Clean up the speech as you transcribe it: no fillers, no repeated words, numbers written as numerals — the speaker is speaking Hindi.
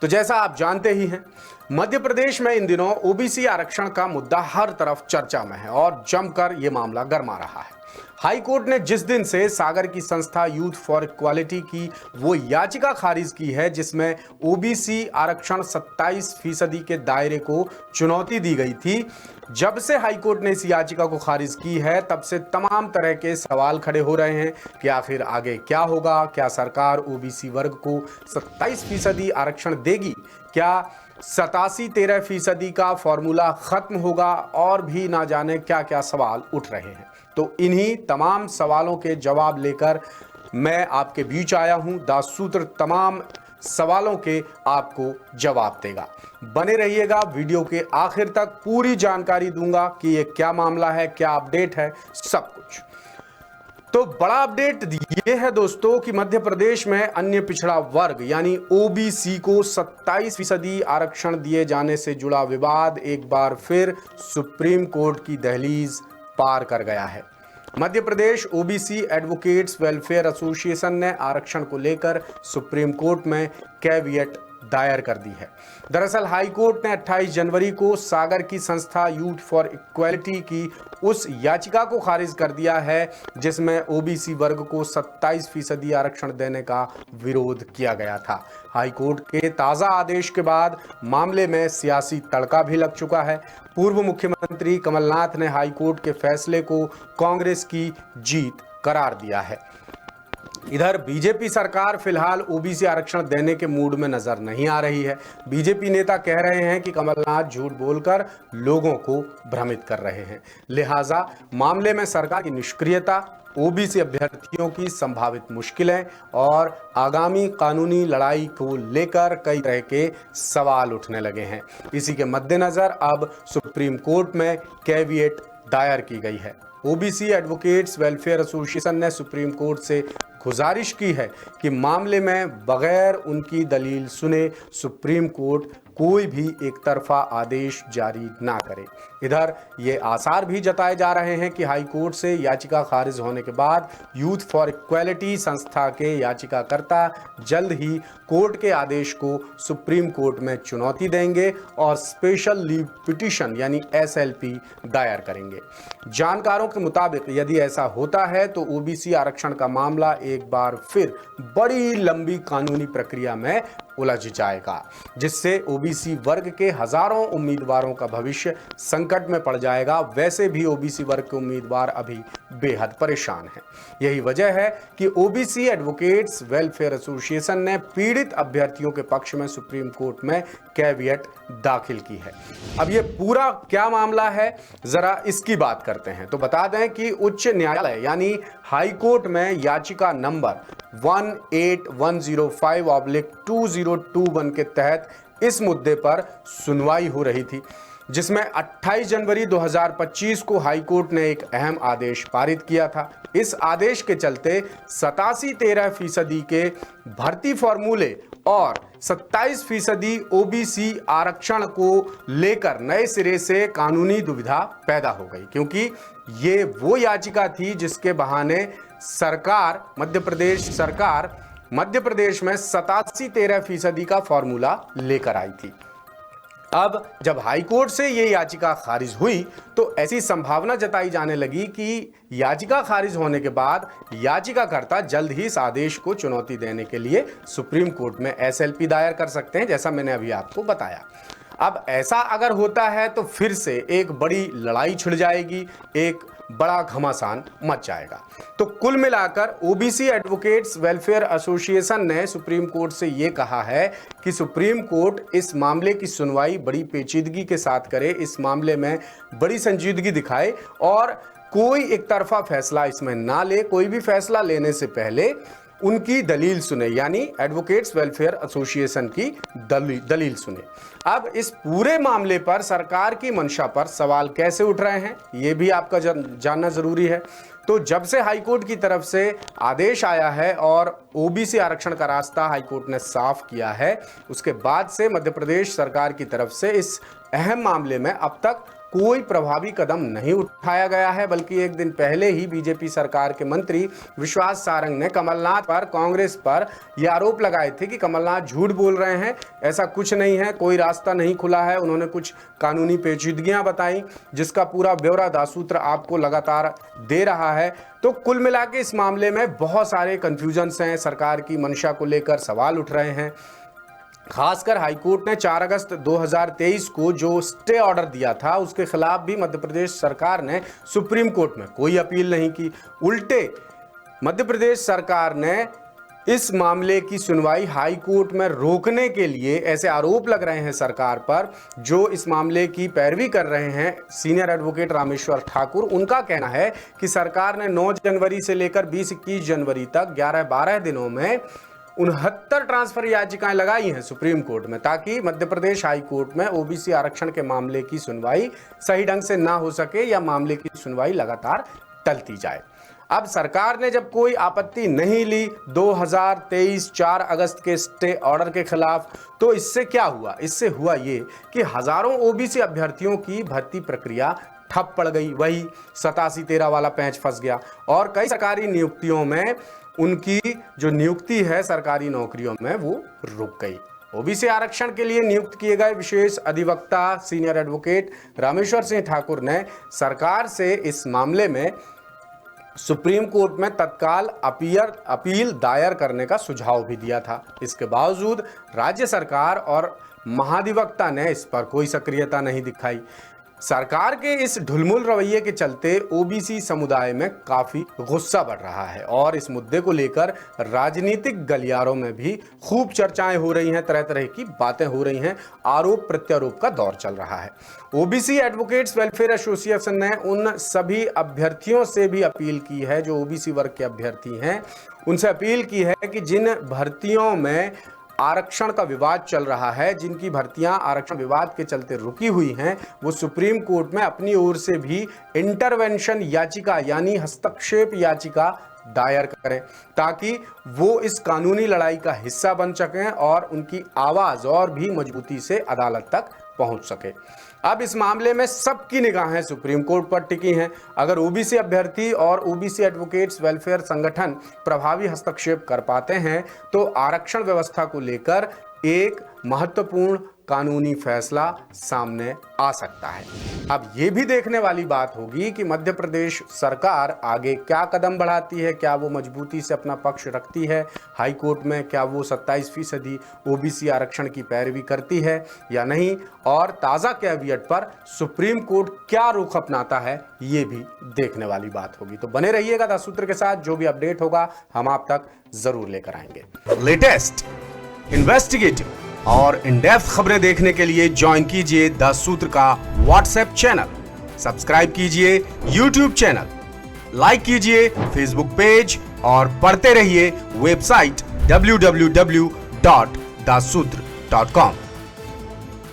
तो जैसा आप जानते ही हैं, मध्य प्रदेश में इन दिनों ओबीसी आरक्षण का मुद्दा हर तरफ चर्चा में है और जमकर यह मामला गर्मा रहा है। हाई कोर्ट ने जिस दिन से सागर की संस्था यूथ फॉर इक्वालिटी की वो याचिका खारिज की है जिसमें ओबीसी आरक्षण 27% के दायरे को चुनौती दी गई थी, जब से हाई कोर्ट ने इस याचिका को खारिज की है तब से तमाम तरह के सवाल खड़े हो रहे हैं कि आखिर आगे क्या होगा। क्या सरकार ओबीसी वर्ग को 27% आरक्षण देगी? क्या 87-13% का फॉर्मूला खत्म होगा? और भी ना जाने क्या क्या सवाल उठ रहे हैं। तो इन्हीं तमाम सवालों के जवाब लेकर मैं आपके बीच आया हूं। दास सूत्र तमाम सवालों के आपको जवाब देगा। बने रहिएगा वीडियो के आखिर तक, पूरी जानकारी दूंगा कि ये क्या मामला है, क्या अपडेट है, सब कुछ। तो बड़ा अपडेट ये है दोस्तों कि मध्य प्रदेश में अन्य पिछड़ा वर्ग यानी ओबीसी को 27% आरक्षण दिए जाने से जुड़ा विवाद एक बार फिर सुप्रीम कोर्ट की दहलीज पार कर गया है। Madhya Pradesh OBC advocates welfare association ने आरक्षण को लेकर सुप्रीम कोर्ट में कैविएट दायर कर दी है। दरअसल हाई कोर्ट ने 28 जनवरी को सागर की संस्था यूथ फॉर इक्वालिटी की उस याचिका को खारिज कर दिया है जिसमें ओबीसी वर्ग को 27% आरक्षण देने का विरोध किया गया था। हाई कोर्ट के ताजा आदेश के बाद मामले में सियासी तड़का भी लग चुका है। पूर्व मुख्यमंत्री कमलनाथ ने हाई कोर्ट के फैसले को कांग्रेस की जीत करार दिया है। इधर बीजेपी सरकार फिलहाल ओबीसी आरक्षण देने के मूड में नजर नहीं आ रही है। बीजेपी नेता कह रहे हैं कि कमलनाथ झूठ बोलकर लोगों को भ्रमित कर रहे हैं, लिहाजा मामले में सरकार की निष्क्रियता, ओबीसी अभ्यर्थियों की संभावित मुश्किलें और आगामी कानूनी लड़ाई को लेकर कई तरह के सवाल उठने लगे हैं। इसी के मद्देनजर अब सुप्रीम कोर्ट में कैविएट दायर की गई है। ओबीसी एडवोकेट्स वेलफेयर एसोसिएशन ने सुप्रीम कोर्ट से गुजारिश की है कि मामले में बगैर उनकी दलील सुने सुप्रीम कोर्ट कोई भी एक तरफा आदेश जारी ना करे। इधर ये आसार भी जताए जा रहे हैं कि हाई कोर्ट से याचिका खारिज होने के बाद यूथ फॉर इक्वालिटी संस्था के याचिकाकर्ता जल्द ही कोर्ट के आदेश को सुप्रीम कोर्ट में चुनौती देंगे और स्पेशल लीव पिटीशन यानी एसएलपी दायर करेंगे। जानकारों के मुताबिक यदि ऐसा होता है तो ओबीसी आरक्षण का मामला एक बार फिर बड़ी लंबी कानूनी प्रक्रिया में उलझ जाएगा, जिससे ओबीसी वर्ग के हजारों उम्मीदवारों का भविष्य संकट में पड़ जाएगा। वैसे भी ओबीसी वर्ग के उम्मीदवार अभी बेहद परेशान हैं। यही वजह है कि ओबीसी एडवोकेट्स वेलफेयर एसोसिएशन ने पीड़ित अभ्यर्थियों के पक्ष में सुप्रीम कोर्ट में कैविएट दाखिल की है। अब ये पूरा क्या मामला है, जरा इसकी बात करते हैं। तो बता दें कि उच्च न्यायालय यानी हाई कोर्ट में याचिका नंबर 18105/2021 के तहत इस मुद्दे पर सुनवाई हो रही थी, जिसमें 28 जनवरी 2025 को हाई कोर्ट ने एक अहम आदेश पारित किया था। इस आदेश के चलते 87-13% के भर्ती फॉर्मूले और 27% ओबीसी आरक्षण को लेकर नए सिरे से कानूनी दुविधा पैदा हो गई, क्योंकि ये वो याचिका थी जिसके बहाने मध्य प्रदेश में 87-13% का फॉर्मूला लेकर आई थी। अब जब हाई कोर्ट से ये याचिका खारिज हुई तो ऐसी संभावना जताई जाने लगी कि याचिका खारिज होने के बाद याचिकाकर्ता जल्द ही इस आदेश को चुनौती देने के लिए सुप्रीम कोर्ट में एसएलपी दायर कर सकते हैं, जैसा मैंने अभी आपको बताया। अब ऐसा अगर होता है तो फिर से एक बड़ी लड़ाई छिड़ जाएगी, एक बड़ा घमासान मच जाएगा। तो कुल मिलाकर ओबीसी एडवोकेट्स वेलफेयर एसोसिएशन ने सुप्रीम कोर्ट से यह कहा है कि सुप्रीम कोर्ट इस मामले की सुनवाई बड़ी पेचीदगी के साथ करे, इस मामले में बड़ी संजीदगी दिखाए और कोई एक तरफा फैसला इसमें ना ले। कोई भी फैसला लेने से पहले उनकी दलील सुने, यानी एडवोकेट्स वेलफेयर एसोसिएशन की दलील सुने। अब इस पूरे मामले पर सरकार की मंशा पर सवाल कैसे उठ रहे हैं, ये भी आपका जानना जरूरी है। तो जब से हाईकोर्ट की तरफ से आदेश आया है और ओबीसी आरक्षण का रास्ता हाईकोर्ट ने साफ किया है, उसके बाद से मध्य प्रदेश सरकार की तरफ से इस अहम मामले में अब तक कोई प्रभावी कदम नहीं उठाया गया है, बल्कि एक दिन पहले ही बीजेपी सरकार के मंत्री विश्वास सारंग ने कमलनाथ पर, कांग्रेस पर यह आरोप लगाए थे कि कमलनाथ झूठ बोल रहे हैं, ऐसा कुछ नहीं है, कोई रास्ता नहीं खुला है। उन्होंने कुछ कानूनी पेचीदगियां बताई जिसका पूरा ब्यौरा दासूत्र आपको लगातार दे रहा है। तो कुल मिला के इस मामले में बहुत सारे कंफ्यूजन्स हैं, सरकार की मंशा को लेकर सवाल उठ रहे हैं। खासकर हाईकोर्ट ने 4 अगस्त 2023 को जो स्टे ऑर्डर दिया था उसके खिलाफ भी मध्य प्रदेश सरकार ने सुप्रीम कोर्ट में कोई अपील नहीं की। उल्टे मध्य प्रदेश सरकार ने इस मामले की सुनवाई हाई कोर्ट में रोकने के लिए, ऐसे आरोप लग रहे हैं सरकार पर जो इस मामले की पैरवी कर रहे हैं सीनियर एडवोकेट रामेश्वर ठाकुर। उनका कहना है कि सरकार ने 9 जनवरी से लेकर 20-21 जनवरी तक 11-12 दिनों में 69 ट्रांसफर याचिकाएं लगाई हैं सुप्रीम कोर्ट में, ताकि मध्य प्रदेश हाई कोर्ट में ओबीसी आरक्षण के मामले की सुनवाई सही ढंग से ना हो सके या मामले की सुनवाई लगातार टलती जाए। अब सरकार ने जब कोई आपत्ति नहीं ली 2023 4 अगस्त के स्टे ऑर्डर के खिलाफ, तो इससे क्या हुआ? इससे हुआ ये कि हजारों ओबीसी अभ्यर्थियों की भर्ती प्रक्रिया ठप पड़ गई, वही 87-13 वाला पैंच फंस गया और कई सरकारी नियुक्तियों में उनकी जो नियुक्ति है सरकारी नौकरियों में वो रुक गई। ओबीसी आरक्षण के लिए नियुक्त किए गए विशेष अधिवक्ता सीनियर एडवोकेट रामेश्वर सिंह ठाकुर ने सरकार से इस मामले में सुप्रीम कोर्ट में तत्काल अपील दायर करने का सुझाव भी दिया था। इसके बावजूद राज्य सरकार और महाधिवक्ता ने इस पर कोई सक्रियता नहीं दिखाई। सरकार के इस ढुलमुल रवैये के चलते ओबीसी समुदाय में काफी गुस्सा बढ़ रहा है और इस मुद्दे को लेकर राजनीतिक गलियारों में भी खूब चर्चाएं हो रही हैं, तरह तरह की बातें हो रही हैं, आरोप प्रत्यारोप का दौर चल रहा है। ओबीसी एडवोकेट्स वेलफेयर एसोसिएशन ने उन सभी अभ्यर्थियों से भी अपील की है जो ओबीसी वर्ग के अभ्यर्थी हैं, उनसे अपील की है कि जिन भर्तियों में आरक्षण का विवाद चल रहा है, जिनकी भर्तियां आरक्षण विवाद के चलते रुकी हुई हैं, वो सुप्रीम कोर्ट में अपनी ओर से भी इंटरवेंशन याचिका यानी हस्तक्षेप याचिका दायर करें, ताकि वो इस कानूनी लड़ाई का हिस्सा बन सकें और उनकी आवाज और भी मजबूती से अदालत तक पहुंच सके। अब इस मामले में सबकी निगाहें सुप्रीम कोर्ट पर टिकी हैं। अगर ओबीसी अभ्यर्थी और ओबीसी एडवोकेट्स वेलफेयर संगठन प्रभावी हस्तक्षेप कर पाते हैं तो आरक्षण व्यवस्था को लेकर एक महत्वपूर्ण कानूनी फैसला सामने आ सकता है। अब ये भी देखने वाली बात होगी कि मध्य प्रदेश सरकार आगे क्या कदम बढ़ाती है, क्या वो मजबूती से अपना पक्ष रखती है हाई कोर्ट में, क्या वो 27% ओबीसी आरक्षण की पैरवी करती है या नहीं, और ताज़ा कैवियट पर सुप्रीम कोर्ट क्या रुख अपनाता है, ये भी देखने वाली बात होगी। तो बने रहिएगा द सूत्र के साथ, जो भी अपडेट होगा हम आप तक जरूर लेकर आएंगे। लेटेस्ट, इन्वेस्टिगेटिव और इन डेप्थ खबरें देखने के लिए ज्वाइन कीजिए द सूत्र का व्हाट्सएप चैनल, सब्सक्राइब कीजिए यूट्यूब चैनल, लाइक कीजिए फेसबुक पेज और पढ़ते रहिए वेबसाइट www.dasutr.com।